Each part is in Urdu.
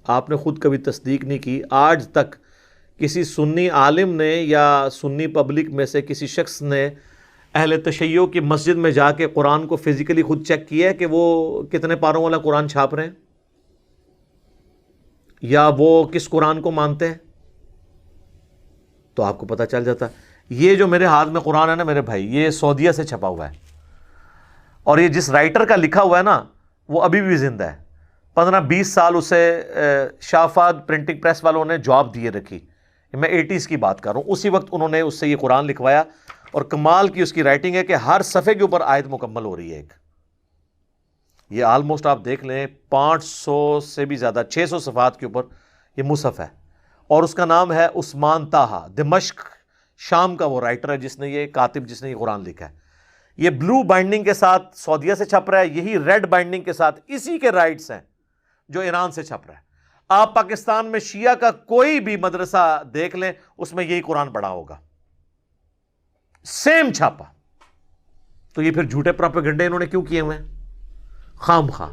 آپ نے خود کبھی تصدیق نہیں کی. آج تک کسی سنی عالم نے یا سنی پبلک میں سے کسی شخص نے اہل تشیع کی مسجد میں جا کے قرآن کو فزیکلی خود چیک کیا ہے کہ وہ کتنے پاروں والا قرآن چھاپ رہے ہیں یا وہ کس قرآن کو مانتے ہیں؟ تو آپ کو پتہ چل جاتا. یہ جو میرے ہاتھ میں قرآن ہے نا میرے بھائی، یہ سعودیہ سے چھپا ہوا ہے، اور یہ جس رائٹر کا لکھا ہوا ہے نا وہ ابھی بھی زندہ ہے. 15-20 سال اسے شافاد پرنٹنگ پریس والوں نے جاب دیے رکھی. میں 80s کی بات کر رہا ہوں. اسی وقت انہوں نے اس سے یہ قرآن لکھوایا، اور کمال کی اس کی رائٹنگ ہے کہ ہر صفحے کے اوپر آیت مکمل ہو رہی ہے ایک. یہ آلموسٹ آپ دیکھ لیں 500 سے بھی زیادہ 600 صفحات کے اوپر یہ مصحف ہے، اور اس کا نام ہے عثمان طٰہٰ. دمشق شام کا وہ رائٹر ہے جس نے یہ کاتب جس نے یہ قرآن لکھا ہے. یہ بلو بائنڈنگ کے ساتھ سعودیہ سے چھپ رہا ہے، یہی ریڈ بائنڈنگ کے ساتھ اسی کے رائٹس ہیں جو ایران سے چھپ رہا ہے. آپ پاکستان میں شیعہ کا کوئی بھی مدرسہ دیکھ لیں اس میں یہی قرآن پڑھا ہوگا، سیم چھاپا. تو یہ پھر جھوٹے پروپیگنڈے انہوں نے کیوں کیے ہوئے ہیں خام خواہ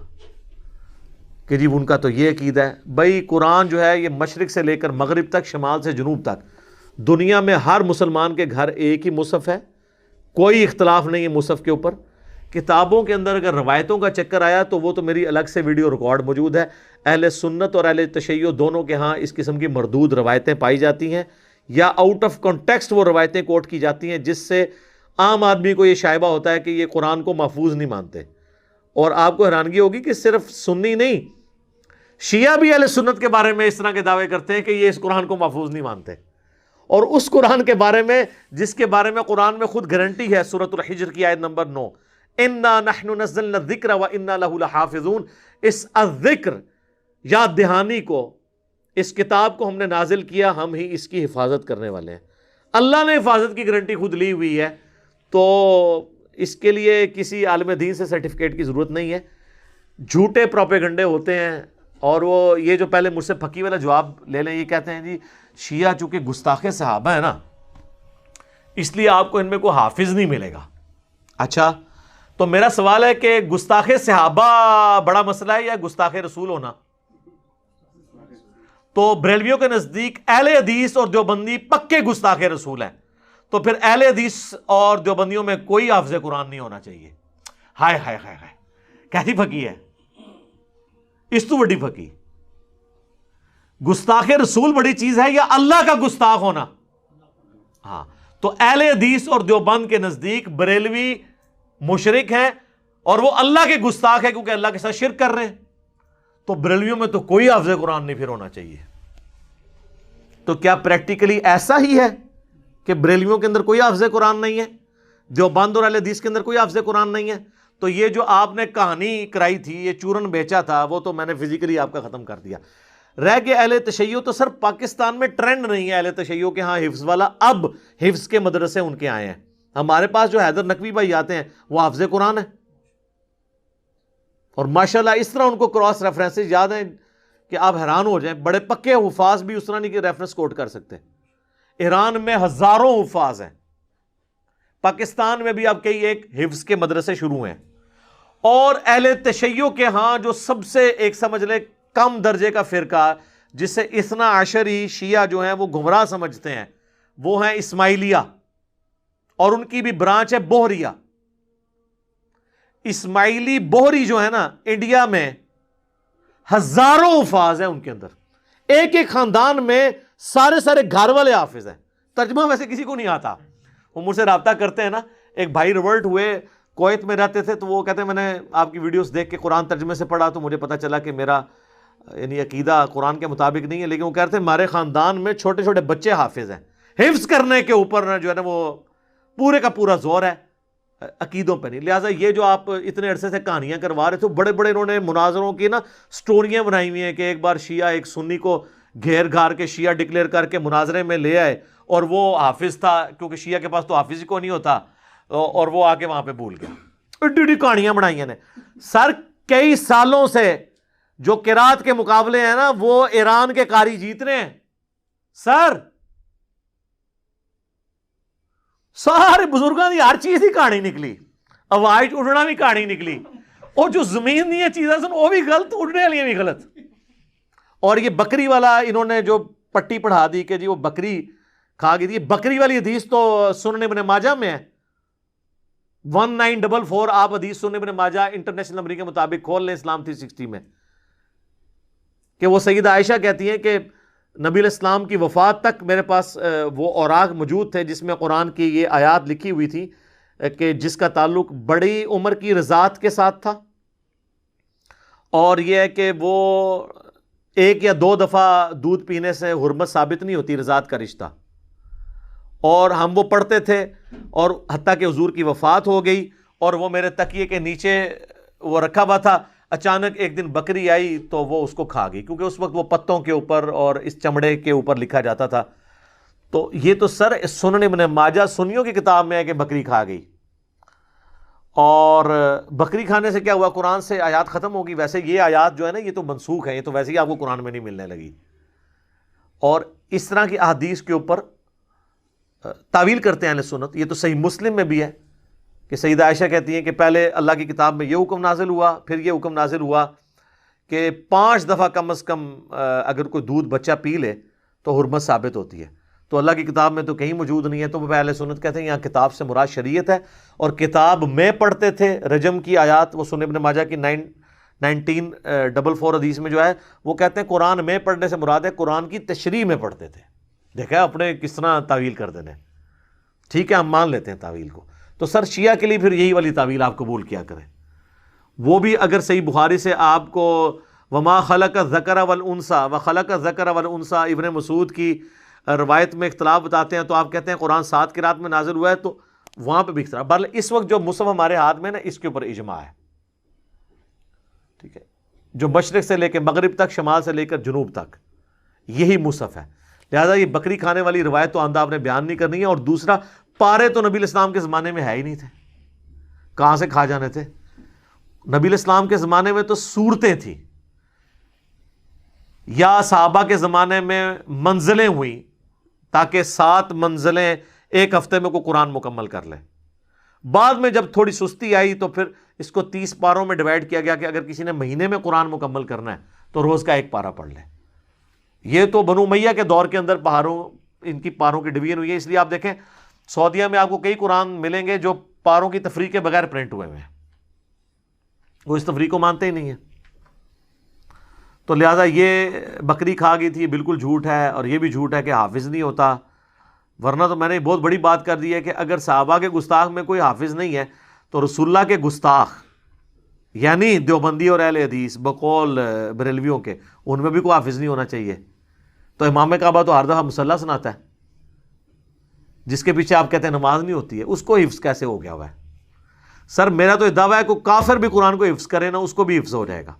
کہ جی ان کا تو یہ عقیدہ ہے. بھائی قرآن جو ہے یہ مشرق سے لے کر مغرب تک، شمال سے جنوب تک، دنیا میں ہر مسلمان کے گھر ایک ہی مصحف ہے، کوئی اختلاف نہیں ہے مصحف کے اوپر. کتابوں کے اندر اگر روایتوں کا چکر آیا تو وہ تو میری الگ سے ویڈیو ریکارڈ موجود ہے. اہل سنت اور اہل تشیع دونوں کے ہاں اس قسم کی مردود روایتیں پائی جاتی ہیں، یا آؤٹ آف کانٹیکسٹ وہ روایتیں کوٹ کی جاتی ہیں جس سے عام آدمی کو یہ شائبہ ہوتا ہے کہ یہ قرآن کو محفوظ نہیں مانتے. اور آپ کو حیرانگی ہوگی کہ صرف سنی نہیں، شیعہ بھی اہل سنت کے بارے میں اس طرح کے دعوے کرتے ہیں کہ یہ اس قرآن کو محفوظ نہیں مانتے. اور اس قرآن کے بارے میں جس کے بارے میں قرآن میں خود گارنٹی ہے، سورۃ الحجر کی آیت نمبر 9، اِنَّا نَحْنُ نَزَّلْنَا الذِّكْرَ وَإِنَّا لَهُ لَحَافِظُونَ. اس الذکر یاد دہانی کو، اس کتاب کو ہم نے نازل کیا، ہم ہی اس کی حفاظت کرنے والے ہیں. اللہ نے حفاظت کی گارنٹی خود لی ہوئی ہے، تو اس کے لیے کسی عالم دین سے سرٹیفکیٹ کی ضرورت نہیں ہے. جھوٹے پروپیگنڈے ہوتے ہیں. اور وہ یہ جو پہلے مجھ سے پھکی والا جواب لے لیں، یہ کہتے ہیں جی شیعہ چونکہ گستاخ صحابہ ہے نا اس لیے آپ کو ان میں کوئی حافظ نہیں ملے گا. اچھا تو میرا سوال ہے کہ گستاخ صحابہ بڑا مسئلہ ہے یا گستاخ رسول ہونا؟ تو بریلویوں کے نزدیک اہل حدیث اور دیوبندی پکے گستاخ رسول ہیں، تو پھر اہل حدیث اور دیوبندیوں میں کوئی حافظ قرآن نہیں ہونا چاہیے. ہائے ہائے ہائے ہائے، کیسی پھکی ہے اس تو بڑی پھکی. گستاخ رسول بڑی چیز ہے یا اللہ کا گستاخ ہونا؟ ہاں، تو اہل حدیث اور دیوبند کے نزدیک بریلوی مشرک ہیں اور وہ اللہ کے گستاخ ہے کیونکہ اللہ کے ساتھ شرک کر رہے ہیں. تو بریلویوں میں تو کوئی حافظ قرآن نہیں پھر ہونا چاہیے. تو کیا پریکٹیکلی ایسا ہی ہے کہ بریلویوں کے اندر کوئی حافظ قرآن نہیں ہے، دیوبند اور اہل حدیث کے اندر کوئی حافظ قرآن نہیں ہے؟ تو یہ جو آپ نے کہانی کرائی تھی، یہ چورن بیچا تھا، وہ تو میں نے فزیکلی آپ کا ختم کر دیا. رہ گئے اہل تشیع، تو سر پاکستان میں ٹرینڈ نہیں ہے اہل تشیع کے ہاں حفظ والا. اب حفظ کے مدرسے ان کے آئے ہیں. ہمارے پاس جو حیدر نقوی بھائی آتے ہیں وہ حافظ قرآن ہے، اور ماشاءاللہ اس طرح ان کو کراس ریفرنسز یاد ہیں کہ آپ حیران ہو جائیں. بڑے پکے حفاظ بھی اس طرح نہیں کہ ریفرنس کوٹ کر سکتے. ایران میں ہزاروں حفاظ ہیں، پاکستان میں بھی اب کئی ایک حفظ کے مدرسے شروع ہیں. اور اہل تشیع کے ہاں جو سب سے ایک سمجھ لیں کم درجے کا فرقہ جسے اثنا عشری شیعہ جو ہیں وہ گمراہ سمجھتے ہیں، وہ ہیں اسماعیلیہ، اور ان کی بھی برانچ ہے بوہریہ. اسماعیلی بوہری جو ہے نا، انڈیا میں ہزاروں حفاظ ہیں ان کے اندر. ایک ایک خاندان میں سارے گھر والے حافظ ہیں. ترجمہ ویسے کسی کو نہیں آتا. وہ مجھ سے رابطہ کرتے ہیں نا، ایک بھائی ریورٹ ہوئے، کویت میں رہتے تھے، تو وہ کہتے ہیں میں نے آپ کی ویڈیوز دیکھ کے قرآن ترجمے سے پڑھا تو مجھے پتا چلا کہ میرا یعنی عقیدہ قرآن کے مطابق نہیں ہے، لیکن وہ کہتے ہیں ہمارے خاندان میں چھوٹے چھوٹے بچے حافظ ہیں. حفظ کرنے کے اوپر جو ہے نا وہ پورے کا پورا زور ہے، عقیدوں پہ نہیں. لہٰذا یہ جو آپ اتنے عرصے سے کہانیاں کروا رہے تھے، بڑے بڑے انہوں نے مناظروں کی نا سٹوریاں بنائی ہوئی ہیں کہ ایک بار شیعہ ایک سنی کو گھیر گھار کے شیعہ ڈکلیئر کر کے مناظرے میں لے آئے، اور وہ حافظ تھا کیونکہ شیعہ کے پاس تو حافظ ہی کو نہیں ہوتا، اور وہ آ کے وہاں پہ بھول گیا. ایڈی کہانیاں بنائی ہیں نے. سر کئی سالوں سے جو قرات کے مقابلے ہیں نا وہ ایران کے قاری جیت رہے ہیں. سر سارے بزرگوں کی ہر چیز ہی کہانی نکلی، آواز اڑنا بھی کہانی نکلی، اور جو زمین دی چیزیں سن وہ بھی غلط، اڑنے والی بھی غلط. اور یہ بکری والا انہوں نے جو پٹی پڑھا دی کہ جی وہ بکری کھا گئی تھی، بکری والی حدیث تو سنن ابن ماجہ میں ہے 1944، آپ حدیث سنن ابن ماجہ انٹرنیشنل نمبر کے مطابق کھول لیں اسلام 360 میں، کہ وہ سیدہ عائشہ کہتی ہیں کہ نبی علیہ السلام کی وفات تک میرے پاس وہ اوراق موجود تھے جس میں قرآن کی یہ آیات لکھی ہوئی تھی کہ جس کا تعلق بڑی عمر کی رضاعت کے ساتھ تھا، اور یہ ہے کہ وہ 1 یا 2 دفعہ دودھ پینے سے حرمت ثابت نہیں ہوتی رضاعت کا رشتہ، اور ہم وہ پڑھتے تھے، اور حتیٰ کہ حضور کی وفات ہو گئی اور وہ میرے تکیے کے نیچے وہ رکھا ہوا تھا، اچانک ایک دن بکری آئی تو وہ اس کو کھا گئی، کیونکہ اس وقت وہ پتوں کے اوپر اور اس چمڑے کے اوپر لکھا جاتا تھا۔ تو یہ تو سر سنن ابن ماجہ سنیوں کی کتاب میں ہے کہ بکری کھا گئی، اور بکری کھانے سے کیا ہوا؟ قرآن سے آیات ختم ہوگی۔ ویسے یہ آیات جو ہے نا یہ تو منسوخ ہیں، یہ تو ویسے ہی آپ کو قرآن میں نہیں ملنے لگی، اور اس طرح کی احادیث کے اوپر تعویل کرتے ہیں اہل سنت۔ یہ تو صحیح مسلم میں بھی ہے کہ سیدہ عائشہ کہتی ہیں کہ پہلے اللہ کی کتاب میں یہ حکم نازل ہوا، پھر یہ حکم نازل ہوا کہ 5 دفعہ کم از کم اگر کوئی دودھ بچہ پی لے تو حرمت ثابت ہوتی ہے۔ تو اللہ کی کتاب میں تو کہیں موجود نہیں ہے، تو وہ اہل سنت کہتے ہیں یہاں کتاب سے مراد شریعت ہے، اور کتاب میں پڑھتے تھے رجم کی آیات، وہ سنن ابن ماجہ کی 1944 حدیث میں جو ہے وہ کہتے ہیں قرآن میں پڑھنے سے مراد ہے قرآن کی تشریح میں پڑھتے تھے۔ دیکھا اپنے کس طرح تعویل کر دینے، ٹھیک ہے ہم مان لیتے ہیں تعویل کو۔ تو سر شیعہ کے لیے پھر یہی والی تعویل آپ قبول کیا کریں، وہ بھی اگر صحیح بخاری سے آپ کو وما خلق الذکر والانثى وخلق الذکر والانثى ابن مسعود کی روایت میں اختلاف بتاتے ہیں، تو آپ کہتے ہیں قرآن 7 قرات میں نازل ہوا ہے، تو وہاں پہ بھی اختلاف۔ بہرحال اس وقت جو مصحف ہمارے ہاتھ میں نا اس کے اوپر اجماع ہے، ٹھیک ہے، جو مشرق سے لے کے مغرب تک، شمال سے لے کر جنوب تک یہی مصحف ہے۔ لہٰذا یہ بکری کھانے والی روایت تو آندہ آپ نے بیان نہیں کرنی ہے، اور دوسرا پارے تو نبی الاسلام کے زمانے میں ہے ہی نہیں تھے، کہاں سے کھا جانے تھے؟ نبی الاسلام کے زمانے میں تو صورتیں تھیں، یا صحابہ کے زمانے میں منزلیں ہوئیں تاکہ 7 منزلیں ایک ہفتے میں کوئی قرآن مکمل کر لے۔ بعد میں جب تھوڑی سستی آئی تو پھر اس کو 30 پاروں میں ڈیوائڈ کیا گیا کہ اگر کسی نے مہینے میں قرآن مکمل کرنا ہے تو روز کا 1 پارہ پڑھ لے۔ یہ تو بنو امیہ کے دور کے اندر پہاڑوں ان کی پاروں کی ڈویژن ہوئی ہے، اس لیے آپ دیکھیں سعودیہ میں آپ کو کئی قرآن ملیں گے جو پاروں کی تفریق کے بغیر پرنٹ ہوئے ہیں، وہ اس تفریق کو مانتے ہی نہیں ہیں۔ تو لہٰذا یہ بکری کھا گئی تھی بالکل جھوٹ ہے، اور یہ بھی جھوٹ ہے کہ حافظ نہیں ہوتا، ورنہ تو میں نے بہت بڑی بات کر دی ہے کہ اگر صحابہ کے گستاخ میں کوئی حافظ نہیں ہے تو رسول اللہ کے گستاخ یعنی دیوبندی اور اہل حدیث بقول بریلویوں کے ان میں بھی کوئی حافظ نہیں ہونا چاہیے۔ تو امام کعبہ تو ہر دفعہ مصلی سناتا ہے، جس کے پیچھے آپ کہتے ہیں نماز نہیں ہوتی ہے، اس کو حفظ کیسے ہو گیا ہوا ہے؟ سر میرا تو دعویٰ ہے کہ کافر بھی قرآن کو حفظ کرے نا اس کو بھی حفظ ہو جائے گا۔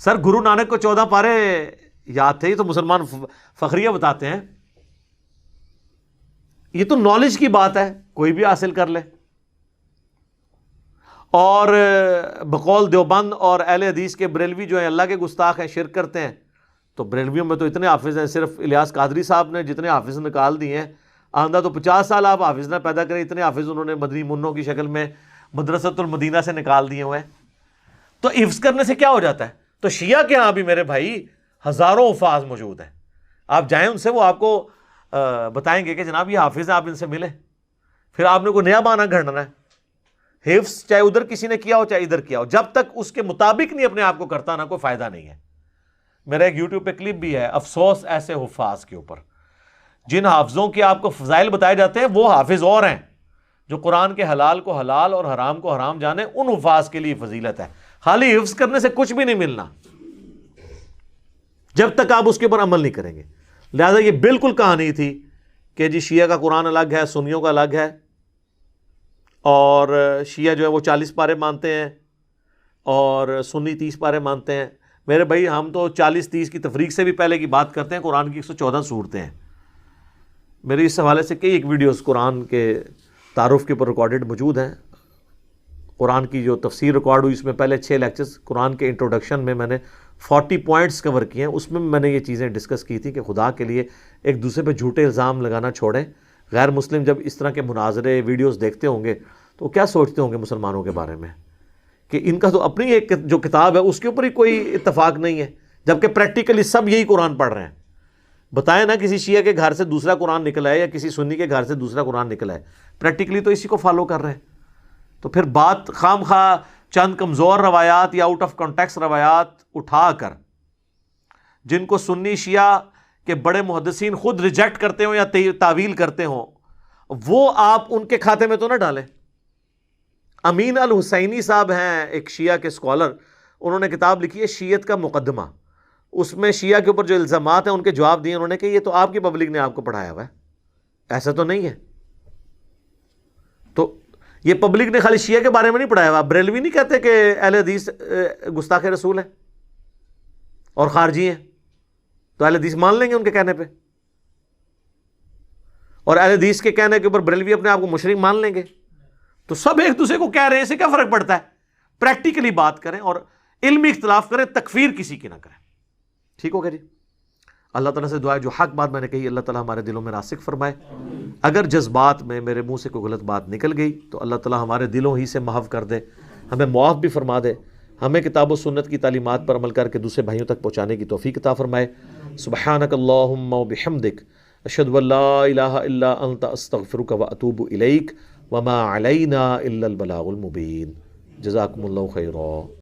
سر گرو نانک کو 14 پارے یاد تھے، یہ تو مسلمان فخریہ بتاتے ہیں، یہ تو نالج کی بات ہے، کوئی بھی حاصل کر لے۔ اور بقول دیوبند اور اہل حدیث کے بریلوی جو ہیں اللہ کے گستاخ ہیں، شرک کرتے ہیں، تو بریلویوں میں تو اتنے حافظ ہیں، صرف الیاس قادری صاحب نے جتنے حافظ نکال دیے ہیں، آندہ تو 50 سال آپ حافظ نہ پیدا کریں، اتنے حافظ انہوں نے مدنی منوں کی شکل میں مدرسۃ المدینہ سے نکال دیے ہوئے ہیں۔ تو حفظ کرنے سے کیا ہو جاتا ہے؟ تو شیعہ کے ہاں بھی میرے بھائی ہزاروں حفاظ موجود ہیں، آپ جائیں ان سے، وہ آپ کو بتائیں گے کہ جناب یہ حافظ ہیں، آپ ان سے ملیں، پھر آپ نے کوئی نیا بہانہ گھڑنا ہے۔ حفظ چاہے ادھر کسی نے کیا ہو چاہے ادھر کیا ہو، جب تک اس کے مطابق نہیں اپنے آپ کو کرتا نا کوئی فائدہ نہیں ہے۔ میرا ایک یوٹیوب پہ کلپ بھی ہے، افسوس ایسے حفاظ کے اوپر، جن حافظوں کے آپ کو فضائل بتائے جاتے ہیں وہ حافظ اور ہیں جو قرآن کے حلال کو حلال اور حرام کو حرام جانے، ان حفاظ کے لیے فضیلت ہے۔ خالی حفظ کرنے سے کچھ بھی نہیں ملنا جب تک آپ اس کے اوپر عمل نہیں کریں گے۔ لہذا یہ بالکل کہانی تھی کہ جی شیعہ کا قرآن الگ ہے، سنیوں کا الگ ہے، اور شیعہ جو ہے وہ 40 پارے مانتے ہیں اور سنی 30 پارے مانتے ہیں۔ میرے بھائی ہم تو 40-30 کی تفریق سے بھی پہلے کی بات کرتے ہیں، قرآن کی 114 صورتیں ہیں۔ میری اس حوالے سے کئی ایک ویڈیوز قرآن کے تعارف کے اوپر ریکارڈڈ موجود ہیں۔ قرآن کی جو تفسیر ریکارڈ ہوئی اس میں پہلے 6 لیکچرز قرآن کے انٹروڈکشن میں نے 40 پوائنٹس کور کیے ہیں، اس میں نے یہ چیزیں ڈسکس کی تھی کہ خدا کے لیے ایک دوسرے پہ جھوٹے الزام لگانا چھوڑیں۔ غیر مسلم جب اس طرح کے مناظرے ویڈیوز دیکھتے ہوں گے تو کیا سوچتے ہوں گے مسلمانوں کے بارے میں کہ ان کا تو اپنی ایک جو کتاب ہے اس کے اوپر ہی کوئی اتفاق نہیں ہے، جبکہ پریکٹیکلی سب یہی قرآن پڑھ رہے ہیں. بتائیں نا کسی شیعہ کے گھر سے دوسرا قرآن نکلا ہے یا کسی سنی کے گھر سے دوسرا قرآن نکلا ہے, پریکٹیکلی تو اسی کو فالو کر رہے ہیں. تو پھر بات خام خواہ چند کمزور روایات یا آؤٹ آف کانٹیکس روایات اٹھا کر, جن کو سنی شیعہ کے بڑے محدثین خود ریجیکٹ کرتے ہوں یا تعویل کرتے ہوں, وہ آپ ان کے کھاتے میں تو نہ ڈالیں. امین الحسینی صاحب ہیں ایک شیعہ کے اسکالر, انہوں نے کتاب لکھی ہے شیعت کا مقدمہ. اس میں شیعہ کے اوپر جو الزامات ہیں ان کے جواب دیے انہوں نے کہ یہ تو آپ کی پبلک نے آپ کو پڑھایا ہوا ہے, ایسا تو نہیں ہے. تو یہ پبلک نے خالی شیعہ کے بارے میں نہیں پڑھایا ہوا. بریلوی نہیں کہتے کہ اہل حدیث گستاخ رسول ہیں اور خارجی ہیں, تو اہل حدیث مان لیں گے ان کے کہنے پہ, اور اہل حدیث کے کہنے کے اوپر بریلوی اپنے آپ کو مشرک مان لیں گے. تو سب ایک دوسرے کو کہہ رہے ہیں, اسے کیا فرق پڑتا ہے؟ پریکٹیکلی بات کریں اور علمی اختلاف کریں, تکفیر کسی کی نہ کریں. ٹھیک ہو گیا جی. اللہ تعالیٰ سے دعا ہے جو حق بات میں نے کہی اللہ تعالیٰ ہمارے دلوں میں راسخ فرمائے. اگر جذبات میں میرے منہ سے کوئی غلط بات نکل گئی تو اللہ تعالیٰ ہمارے دلوں ہی سے محو کر دے, ہمیں معاف بھی فرما دے, ہمیں کتاب و سنت کی تعلیمات پر عمل کر کے دوسرے بھائیوں تک پہنچانے کی توفیق عطا فرمائے. سبحانک اللہم و بحمدک اشہد ان لا الہ الا انت استغفرک و اتوب الیک وما علینا الا البلاغ المبین. جزاکم اللہ خیرا.